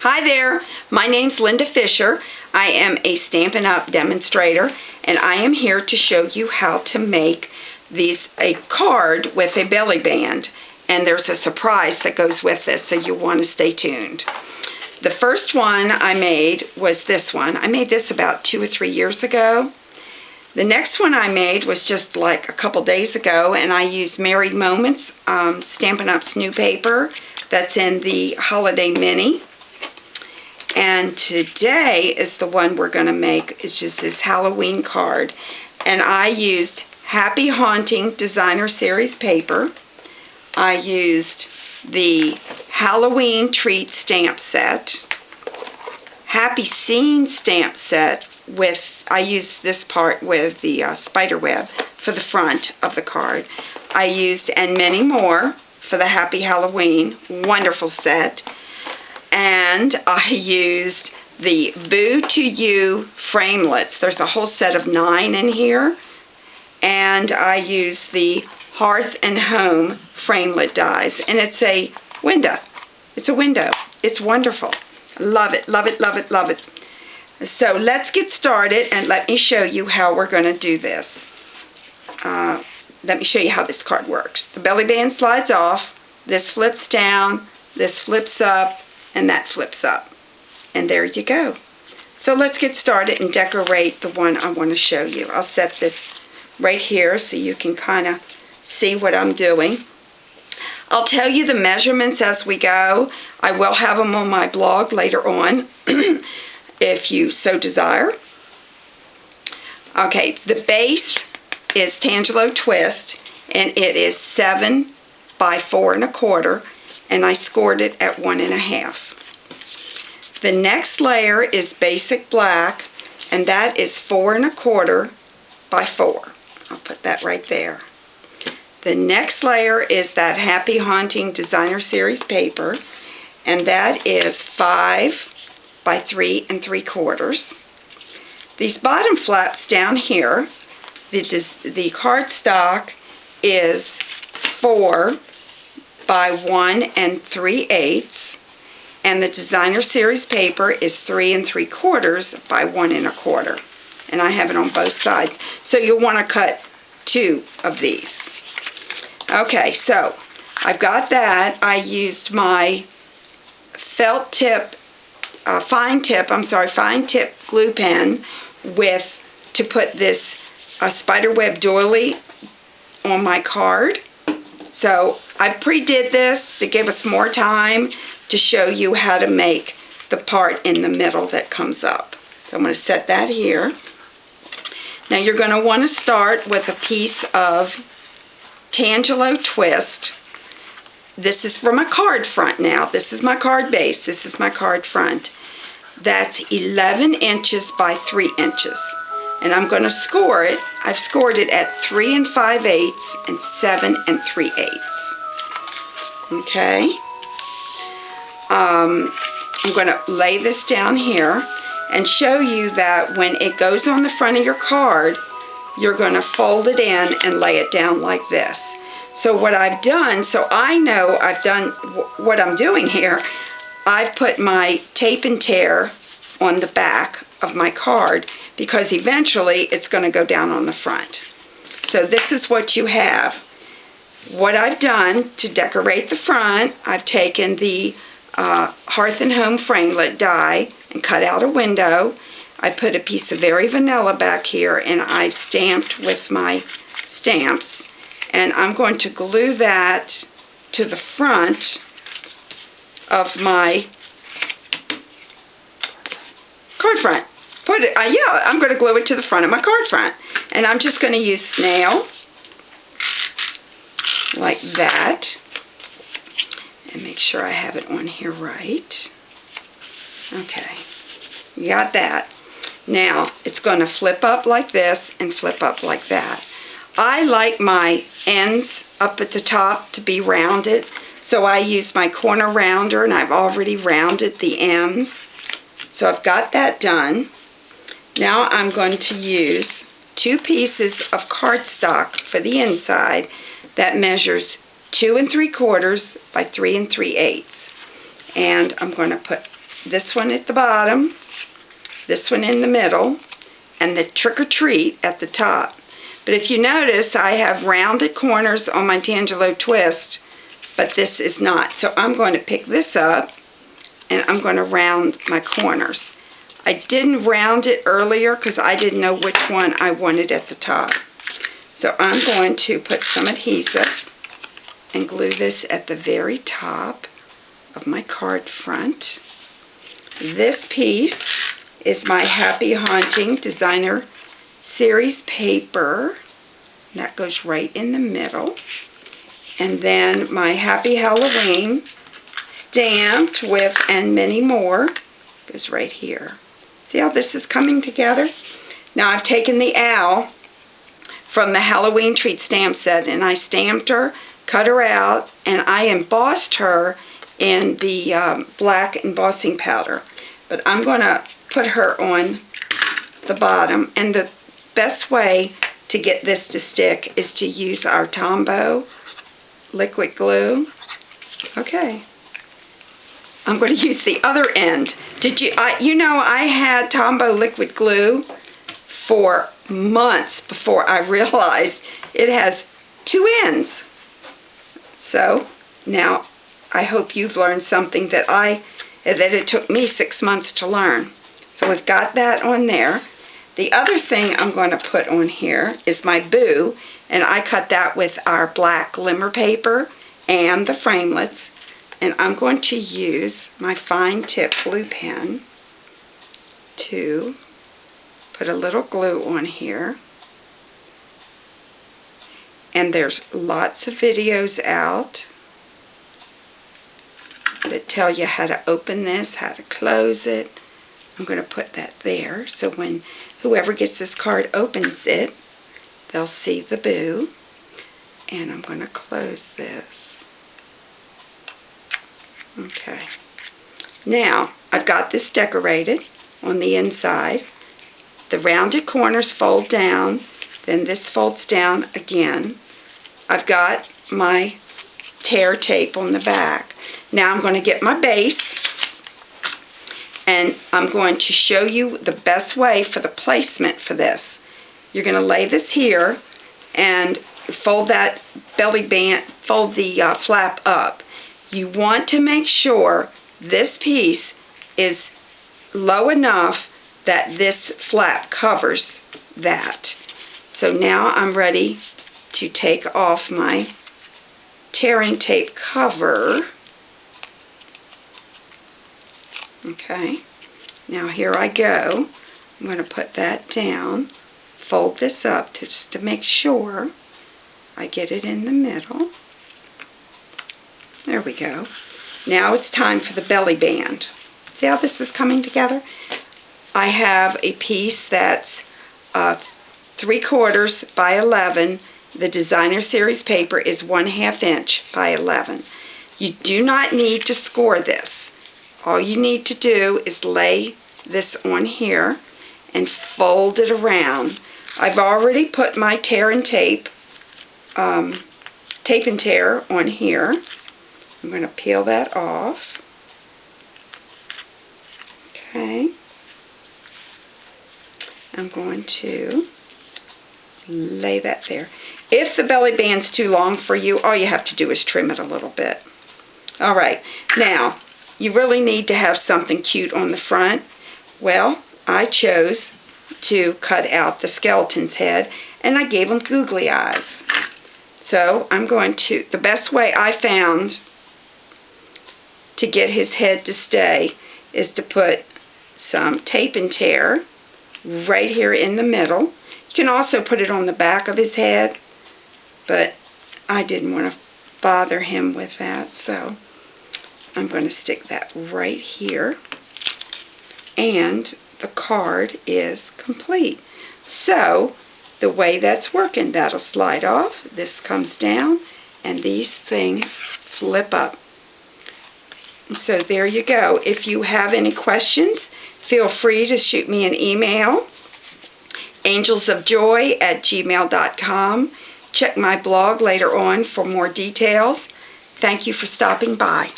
Hi there, my name's Linda Fisher. I am a Stampin' Up! Demonstrator, and I am here to show you how to make a card with a belly band. And there's a surprise that goes with this, so you want to stay tuned. The first one I made was this one. I made this about 2 or 3 years ago. The next one I made was just like a couple days ago, and I used Married Moments, Stampin' Up's new paper that's in the Holiday Mini. And today is the one we're going to make. It's just this Howl-o-ween card. And I used Happy Haunting Designer Series paper. I used the Howl-o-ween Treat stamp set. Happy Scene stamp set with, I used this part with the spider web for the front of the card. I used And Many More for the Happy Halloween. Wonderful set. And I used the Boo to You framelits. There's a whole set of 9 in here. And I used the Hearth and Home framelit dies. And it's a window. It's a window. It's wonderful. Love it, love it, love it, love it. So let's get started and let me show you how we're going to do this. Let me show you how this card works. The belly band slides off. This flips down. This flips up. And that flips up. And there you go. So let's get started and decorate the one I want to show you. I'll set this right here so you can kind of see what I'm doing. I'll tell you the measurements as we go. I will have them on my blog later on if you so desire. Okay, the base is Tangelo Twist, and it is 7 by 4 1/4. And I scored it at 1 1/2. The next layer is Basic Black, and that is 4 1/4 by 4. I'll put that right there. The next layer is that Happy Haunting Designer Series paper, and that is 5 by 3 3/4. These bottom flaps down here, the cardstock is 4 by 1 3/8, and the Designer Series paper is 3 3/4 by 1 1/4, and I have it on both sides. So you'll want to cut 2 of these. Okay, so I've got that. I used my fine tip glue pen to put this spiderweb doily on my card. So I pre-did this to give us more time to show you how to make the part in the middle that comes up. So I'm going to set that here. Now you're going to want to start with a piece of Tangelo Twist. This is for my card front now. This is my card base. This is my card front. That's 11 inches by 3 inches. And I'm going to score it. I've scored it at 3 5/8 and 7 3/8. Okay. I'm going to lay this down here and show you that when it goes on the front of your card, you're going to fold it in and lay it down like this. So what I've done, so I know I've done what I'm doing here, I've put my tape and tear on the back of my card because eventually it's going to go down on the front. So this is what you have. What I've done to decorate the front, I've taken the Hearth and Home framelit die and cut out a window. I put a piece of Very Vanilla back here, and I stamped with my stamps. And I'm going to glue that to the front of my card front. I'm going to glue it to the front of my card front. And I'm just going to use snail, like that. And make sure I have it on here right. Okay, you got that. Now, it's going to flip up like this and flip up like that. I like my ends up at the top to be rounded, so I use my corner rounder, and I've already rounded the ends. So I've got that done. Now I'm going to use 2 pieces of cardstock for the inside that measures 2 3/4 by 3 3/8. And I'm going to put this one at the bottom, this one in the middle, and the Trick or Treat at the top. But if you notice, I have rounded corners on my Tangelo twist, but this is not. So I'm going to pick this up, and I'm going to round my corners. I didn't round it earlier because I didn't know which one I wanted at the top. So I'm going to put some adhesive and glue this at the very top of my card front. This piece is my Happy Haunting Designer Series paper. That goes right in the middle. And then my Happy Howl-o-ween stamped with and many more goes right here. See how this is coming together? Now I've taken the owl from the Halloween treat stamp set and I stamped her, cut her out, and I embossed her in the black embossing powder. But I'm going to put her on the bottom, and the best way to get this to stick is to use our Tombow liquid glue. Okay. I'm going to use the other end. You know, I had Tombow liquid glue for months before I realized it has two ends. So now I hope you've learned something that it took me 6 months to learn. So we've got that on there. The other thing I'm going to put on here is my boo, and I cut that with our black glimmer paper and the framelits. And I'm going to use my fine tip blue pen to put a little glue on here. And there's lots of videos out that tell you how to open this, how to close it. I'm going to put that there so when whoever gets this card opens it, they'll see the boo. And I'm going to close this. Okay. Now, I've got this decorated on the inside. The rounded corners fold down, then this folds down again. I've got my tear tape on the back. Now I'm going to get my base, and I'm going to show you the best way for the placement for this. You're going to lay this here and fold that belly band, fold the flap up. You want to make sure this piece is low enough that this flap covers that. So now I'm ready to take off my tearing tape cover. Okay, now here I go. I'm going to put that down, fold this up just to make sure I get it in the middle. There we go. Now it's time for the belly band. See how this is coming together? I have a piece that's 3/4 by 11. The Designer Series paper is 1/2 inch by 11. You do not need to score this. All you need to do is lay this on here and fold it around. I've already put my tear and tape, tape and tear on here. I'm going to peel that off. Okay. I'm going to lay that there. If the belly band's too long for you, all you have to do is trim it a little bit. All right. Now, you really need to have something cute on the front. Well, I chose to cut out the skeleton's head, and I gave him googly eyes. So I'm going to, the best way I found to get his head to stay is to put some tape and tear right here in the middle. You can also put it on the back of his head, but I didn't want to bother him with that, so I'm going to stick that right here, and the card is complete. So the way that's working, that'll slide off, this comes down, and these things flip up. So there you go. If you have any questions, feel free to shoot me an email, angelsofjoy@gmail.com. Check my blog later on for more details. Thank you for stopping by.